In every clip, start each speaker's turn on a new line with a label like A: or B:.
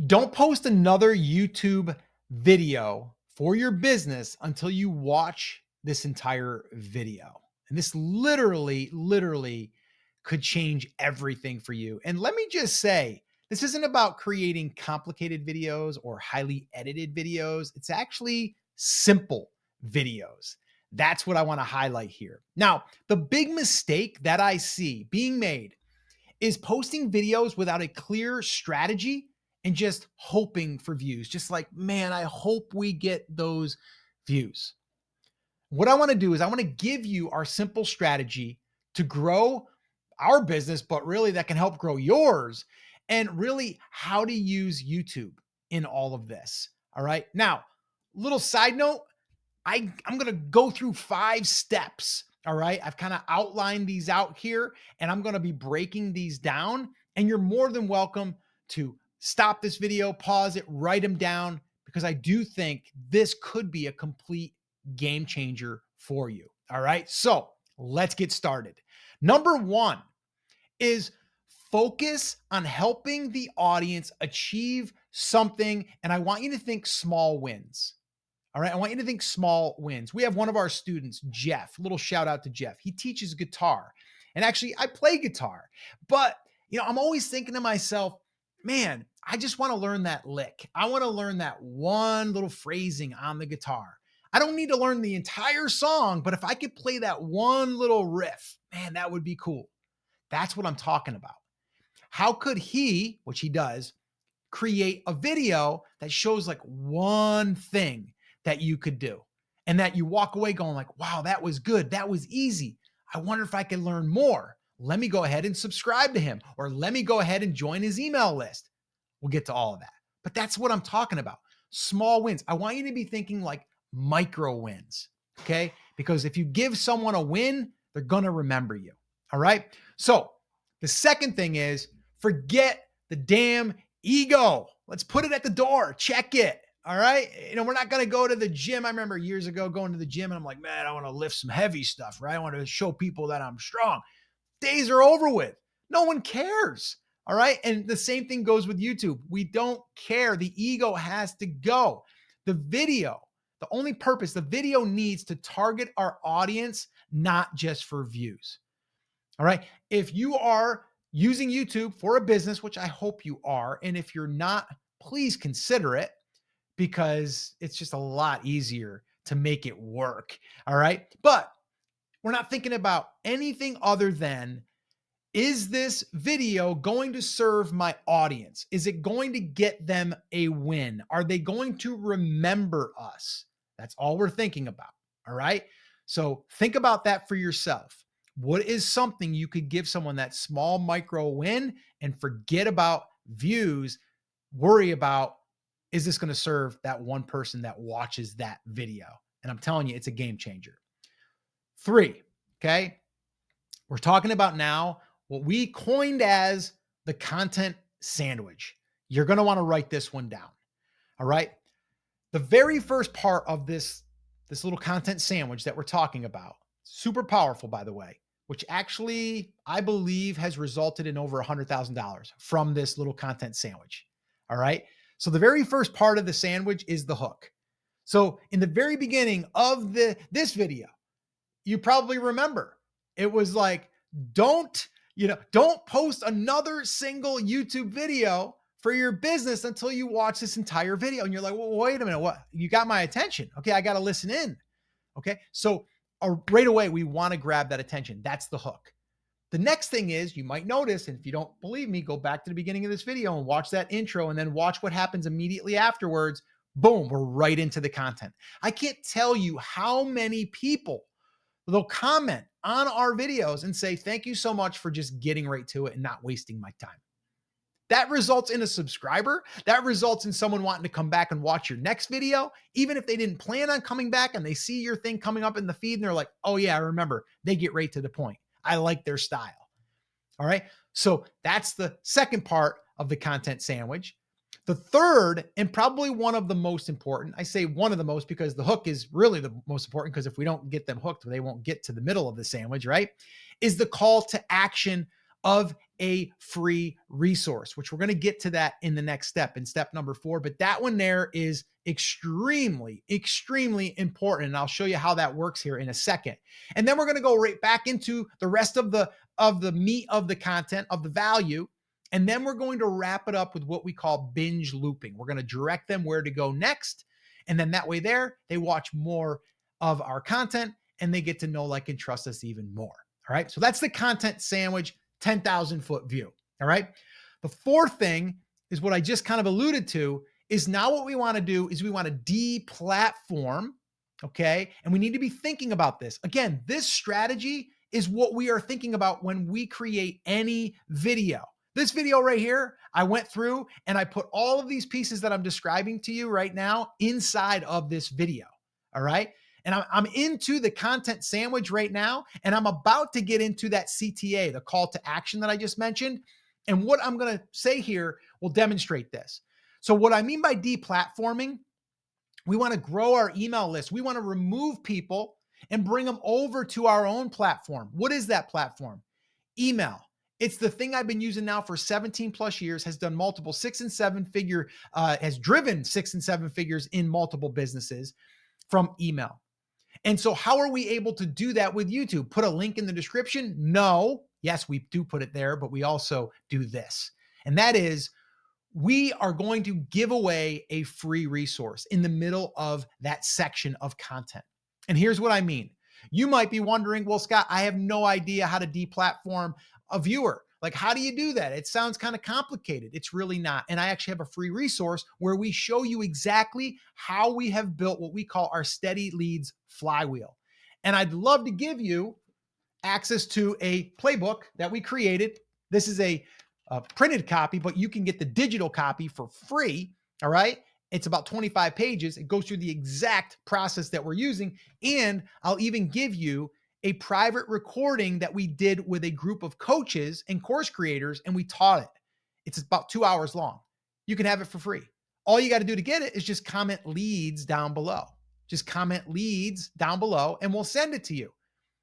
A: Don't post another YouTube video for your business until you watch this entire video. And this literally could change everything for you. And let me just say, this isn't about creating complicated videos or highly edited videos. It's actually simple videos. That's what I want to highlight here. Now, the big mistake that I see being made is posting videos without a clear strategy and just hoping for views. Just like, man, I hope we get those views. What I want to do is I want to give you our simple strategy to grow our business, but really that can help grow yours, and really how to use YouTube in all of this. All right. Now, little side note, I'm going to go through 5 steps. All right. I've kind of outlined these out here and I'm going to be breaking these down. And you're more than welcome to stop this video, pause it, write them down, because I do think this could be a complete game changer for you. All right. So let's get started. Number 1 is focus on helping the audience achieve something. And I want you to think small wins. All right. I want you to think small wins. We have one of our students, Jeff, little shout out to Jeff. He teaches guitar. And actually, I play guitar. But, I'm always thinking to myself, man, I just want to learn that lick. I want to learn that one little phrasing on the guitar. I don't need to learn the entire song, but if I could play that one little riff, man, that would be cool. That's what I'm talking about. How could he, which he does, create a video that shows like one thing that you could do and that you walk away going like, wow, that was good. That was easy. I wonder if I can learn more. Let me go ahead and subscribe to him, or let me go ahead and join his email list. We'll get to all of that. But that's what I'm talking about. Small wins. I want you to be thinking like micro wins. Okay. Because if you give someone a win, they're going to remember you. All right. So the second thing is forget the damn ego. Let's put it at the door. Check it. All right. We're not going to go to the gym. I remember years ago going to the gym and I'm like, man, I want to lift some heavy stuff, right? I want to show people that I'm strong. Days are over with. No one cares. All right. And the same thing goes with YouTube. We don't care. The ego has to go. The video, the only purpose, the video needs to target our audience, not just for views. All right. If you are using YouTube for a business, which I hope you are, and if you're not, please consider it, because it's just a lot easier to make it work. All right. But we're not thinking about anything other than, is this video going to serve my audience? Is it going to get them a win? Are they going to remember us? That's all we're thinking about. All right. So think about that for yourself. What is something you could give someone that small micro win, and forget about views? Worry about, is this going to serve that one person that watches that video? And I'm telling you, it's a game changer. 3, okay? We're talking about now what we coined as the content sandwich. You're going to want to write this one down. All right? The very first part of this little content sandwich that we're talking about, super powerful, by the way, which actually I believe has resulted in over $100,000 from this little content sandwich. All right? So the very first part of the sandwich is the hook. So in the very beginning of this video, you probably remember it was like, don't post another single YouTube video for your business until you watch this entire video. And you're like, well, wait a minute, what? You got my attention. Okay, I got to listen in. Okay, so right away, we want to grab that attention. That's the hook. The next thing is, you might notice, and if you don't believe me, go back to the beginning of this video and watch that intro, and then watch what happens immediately afterwards. Boom, we're right into the content. I can't tell you how many people, they'll comment on our videos and say, thank you so much for just getting right to it and not wasting my time. That results in a subscriber. That results in someone wanting to come back and watch your next video, even if they didn't plan on coming back and they see your thing coming up in the feed and they're like, oh yeah, I remember. They get right to the point. I like their style. All right. So that's the second part of the content sandwich. The third, and probably one of the most important, I say one of the most because the hook is really the most important, because if we don't get them hooked, they won't get to the middle of the sandwich, right? Is the call to action of a free resource, which we're going to get to that in the next step, in step number 4. But that one there is extremely, extremely important. And I'll show you how that works here in a second. And then we're going to go right back into the rest of the meat of the content, of the value. And then we're going to wrap it up with what we call binge looping. We're going to direct them where to go next. And then that way there, they watch more of our content and they get to know, like, and trust us even more. All right. So that's the content sandwich, 10,000 foot view. All right. The fourth thing is what I just kind of alluded to, is now what we want to do is we want to deplatform. Okay. And we need to be thinking about this. Again, this strategy is what we are thinking about when we create any video. This video right here, I went through and I put all of these pieces that I'm describing to you right now inside of this video. All right. And I'm into the content sandwich right now, and I'm about to get into that CTA, the call to action that I just mentioned. And what I'm going to say here will demonstrate this. So what I mean by deplatforming, we want to grow our email list. We want to remove people and bring them over to our own platform. What is that platform? Email. It's the thing I've been using now for 17 plus years, has done multiple 6 and 7 figure, has driven 6 and 7 figures in multiple businesses from email. And so how are we able to do that with YouTube? Put a link in the description? No. Yes, we do put it there, but we also do this. And that is, we are going to give away a free resource in the middle of that section of content. And here's what I mean. You might be wondering, well, Scott, I have no idea how to deplatform a viewer. Like, how do you do that? It sounds kind of complicated. It's really not. And I actually have a free resource where we show you exactly how we have built what we call our steady leads flywheel. And I'd love to give you access to a playbook that we created. This is a printed copy, but you can get the digital copy for free. All right. It's about 25 pages. It goes through the exact process that we're using. And I'll even give you a private recording that we did with a group of coaches and course creators, and we taught it. It's about 2 hours long. You can have it for free. All you got to do to get it is just comment leads down below. Just comment leads down below, and we'll send it to you.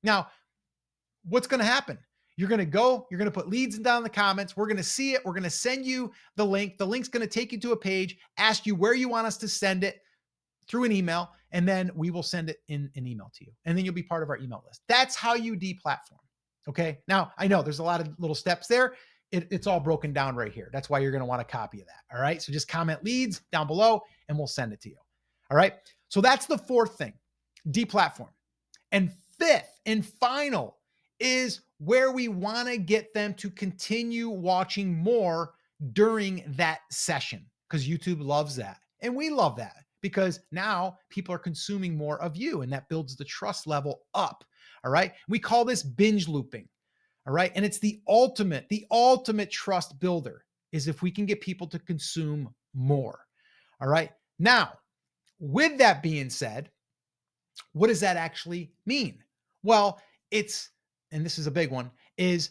A: Now, what's going to happen? You're going to put leads down in the comments. We're going to see it. We're going to send you the link. The link's going to take you to a page, ask you where you want us to send it through an email, and then we will send it in an email to you. And then you'll be part of our email list. That's how you deplatform. Okay. Now, I know there's a lot of little steps there. It's all broken down right here. That's why you're going to want a copy of that. All right. So just comment leads down below and we'll send it to you. All right. So that's the fourth thing, deplatform. And fifth and final is where we want to get them to continue watching more during that session, because YouTube loves that. And we love that, because now people are consuming more of you, and that builds the trust level up. All right. We call this binge looping. All right. And it's the ultimate trust builder, is if we can get people to consume more. All right. Now, with that being said, what does that actually mean? Well, and this is a big one, is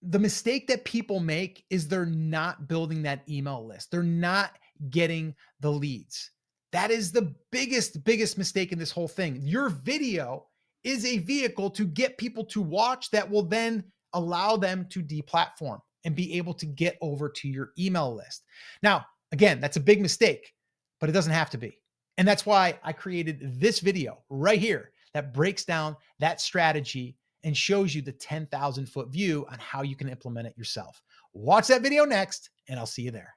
A: the mistake that people make is they're not building that email list. They're not getting the leads. That is the biggest mistake in this whole thing. Your video is a vehicle to get people to watch that will then allow them to deplatform and be able to get over to your email list. Now, again, that's a big mistake, but it doesn't have to be. And that's why I created this video right here that breaks down that strategy and shows you the 10,000 foot view on how you can implement it yourself. Watch that video next, and I'll see you there.